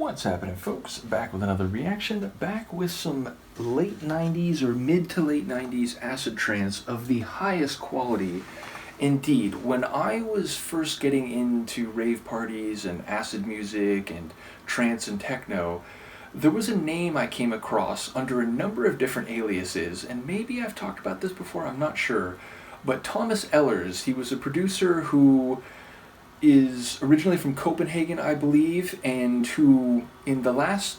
What's happening, folks? Back with another reaction, back with some late 90s or mid to late 90s acid trance of the highest quality. Indeed, when I was first getting into rave parties and acid music and trance and techno, there was a name I came across under a number of different aliases, and maybe I've talked about this before, I'm not sure, but Thomas Elers. He was a producer who is originally from Copenhagen, I believe, and who in the last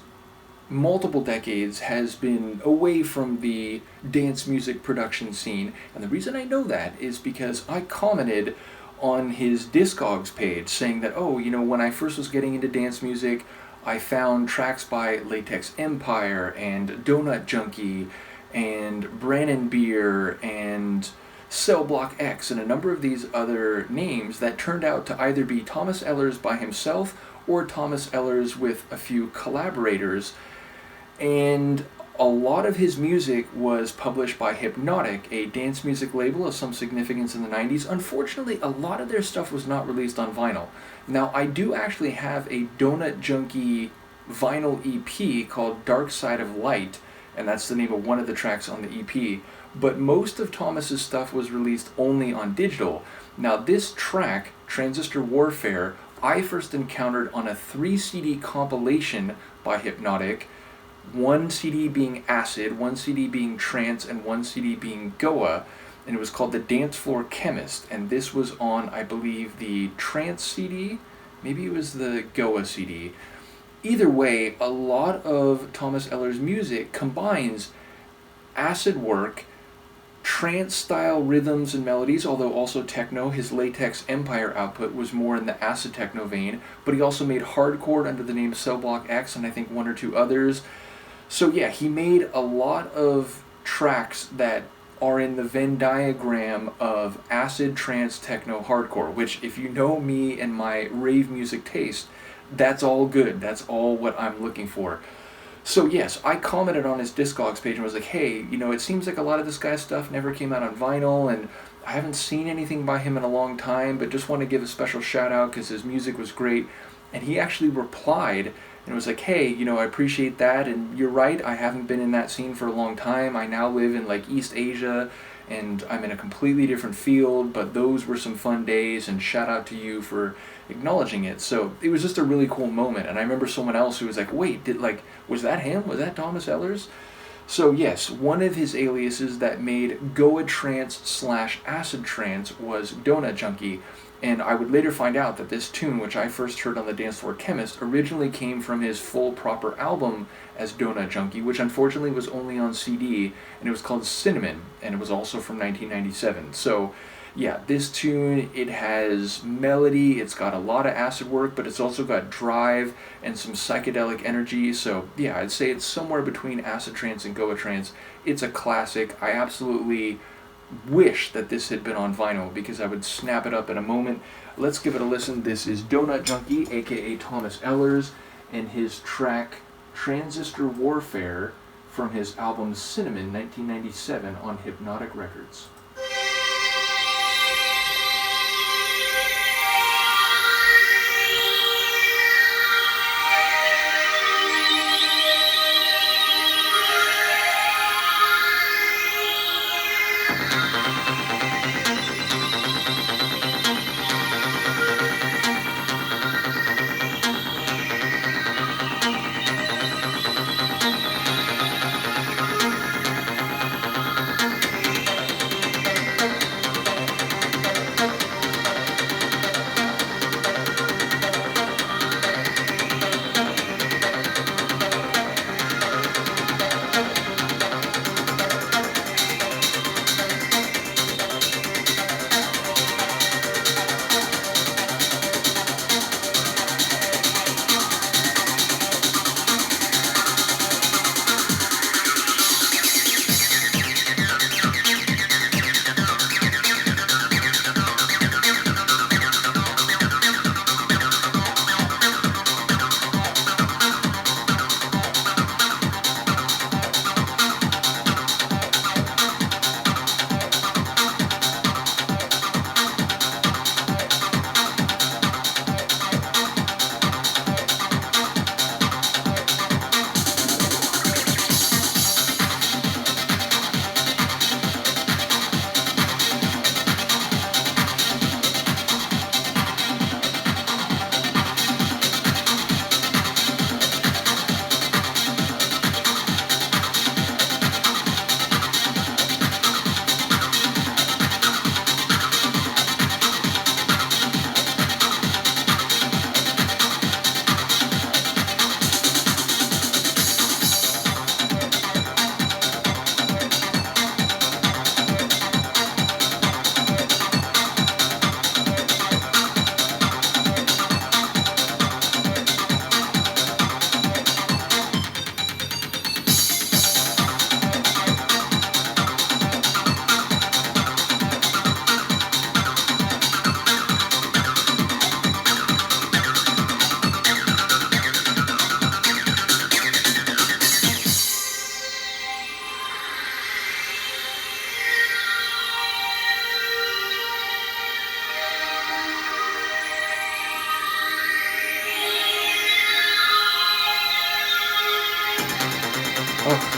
multiple decades has been away from the dance music production scene. And the reason I know that is because I commented on his Discogs page saying that, oh, you know, when I first was getting into dance music, I found tracks by Latex Empire and Donut Junkie and Brannon Beer and Cell Block X and a number of these other names that turned out to either be Thomas Elers by himself or Thomas Elers with a few collaborators. And a lot of his music was published by Hypnotic, a dance music label of some significance in the 90s. Unfortunately, a lot of their stuff was not released on vinyl. Now, I do actually have a Donut Junkie vinyl EP called Dark Side of Light, and that's the name of one of the tracks on the EP. But most of Thomas's stuff was released only on digital. Now, this track, Transistor Warfare, I first encountered on a 3-CD compilation by Hypnotic, one CD being Acid, one CD being Trance, and one CD being Goa, and it was called The Dance Floor Chemist, and this was on, I believe, the Trance CD, maybe it was the Goa CD. Either way, a lot of Thomas Elers' music combines acid work, trance-style rhythms and melodies, although also techno. His Latex Empire output was more in the acid techno vein, but he also made hardcore under the name Cell Block X and I think one or two others. So yeah, he made a lot of tracks that are in the Venn diagram of acid, trance, techno, hardcore, which if you know me and my rave music taste, that's all good. That's all what I'm looking for. So yes, I commented on his Discogs page and was like, hey, you know, it seems like a lot of this guy's stuff never came out on vinyl, and I haven't seen anything by him in a long time, but just want to give a special shout out because his music was great. And he actually replied and was like, hey, you know, I appreciate that, and you're right, I haven't been in that scene for a long time. I now live in like East Asia, and I'm in a completely different field, but those were some fun days, and shout out to you for acknowledging it. So it was just a really cool moment, and I remember someone else who was like, wait, was that him? Was that Thomas Elers? So yes, one of his aliases that made Goa Trance / Acid Trance was Donut Junkie, and I would later find out that this tune, which I first heard on the Dance Floor Chemist, originally came from his full proper album as Donut Junkie, which unfortunately was only on CD, and it was called Cinnamon, and it was also from 1997. So yeah, this tune, it has melody, it's got a lot of acid work, but it's also got drive and some psychedelic energy. So yeah, I'd say it's somewhere between acid trance and Goa trance. It's a classic. I absolutely wish that this had been on vinyl because I would snap it up in a moment. Let's give it a listen. This is Donut Junkie, aka Thomas Elers, and his track Transistor Warfare from his album Cinnamon 1997 on Hypnotic Records. Oh.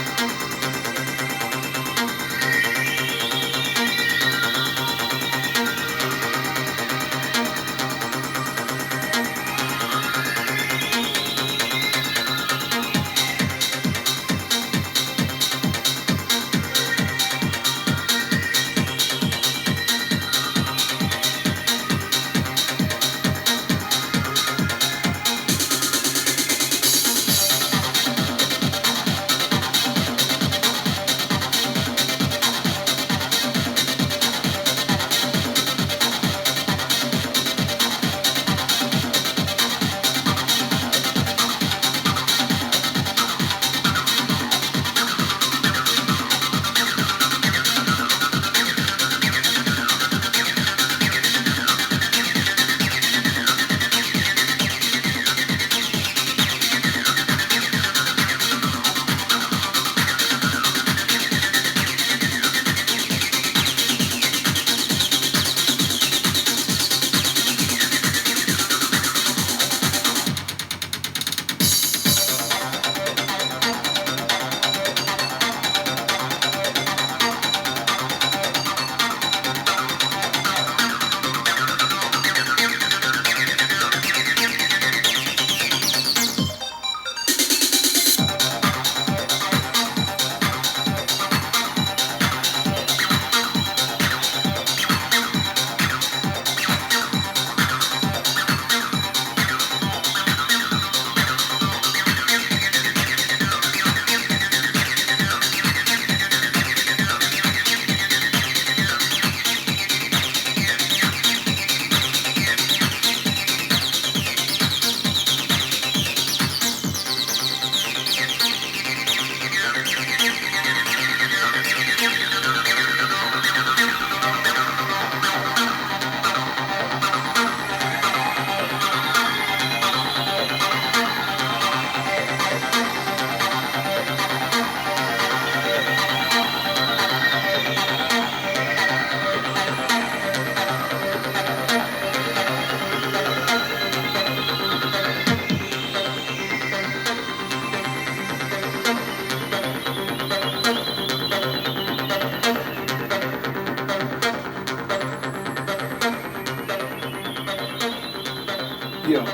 Yo,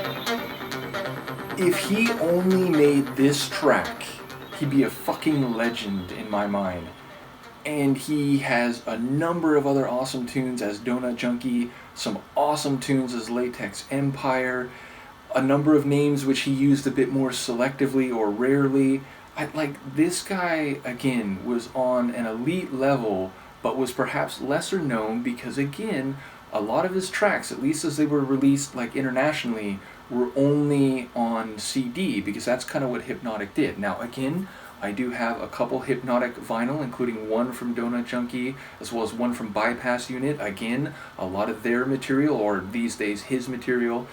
if he only made this track, he'd be a fucking legend in my mind. And he has a number of other awesome tunes as Donut Junkie, some awesome tunes as Latex Empire, a number of names which he used a bit more selectively or rarely. This guy, again, was on an elite level, but was perhaps lesser known because, again, a lot of his tracks, at least as they were released internationally, were only on CD, because that's kind of what Hypnotic did. Now, again, I do have a couple Hypnotic vinyl, including one from Donut Junkie, as well as one from Bypass Unit. Again, a lot of their material, or these days his material,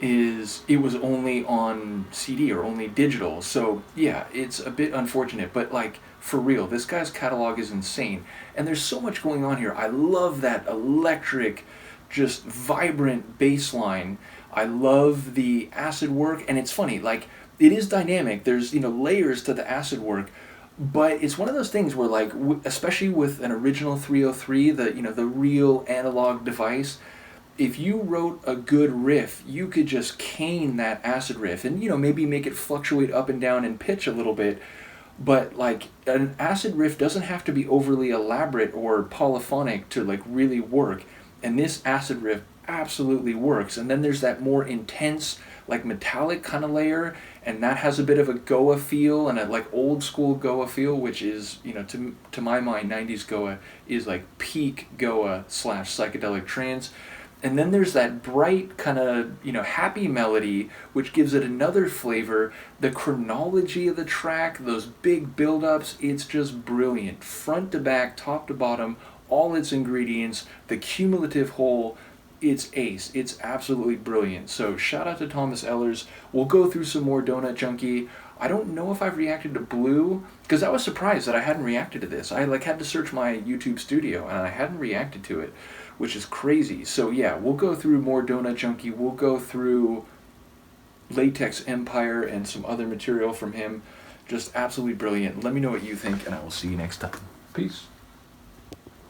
it was only on CD or only digital. So yeah, it's a bit unfortunate, but for real, this guy's catalog is insane. And there's so much going on here. I love that electric, just vibrant bass line. I love the acid work, and it's funny, it is dynamic. There's, layers to the acid work, but it's one of those things where, especially with an original 303, the real analog device, if you wrote a good riff, you could just cane that acid riff and, maybe make it fluctuate up and down in pitch a little bit. But, an acid riff doesn't have to be overly elaborate or polyphonic to, really work. And this acid riff absolutely works. And then there's that more intense, metallic kind of layer, and that has a bit of a Goa feel and a old school Goa feel, which is, to my mind, 90s Goa is peak Goa / psychedelic trance. And then there's that bright kind of, happy melody, which gives it another flavor. The chronology of the track, those big build-ups, it's just brilliant. Front to back, top to bottom, all its ingredients, the cumulative whole, it's ace. It's absolutely brilliant. So shout out to Thomas Elers. We'll go through some more Donut Junkie. I don't know if I've reacted to Blue, because I was surprised that I hadn't reacted to this. I had to search my YouTube studio, and I hadn't reacted to it, which is crazy. So yeah, we'll go through more Donut Junkie. We'll go through Latex Empire and some other material from him. Just absolutely brilliant. Let me know what you think, and I will see you next time. Peace.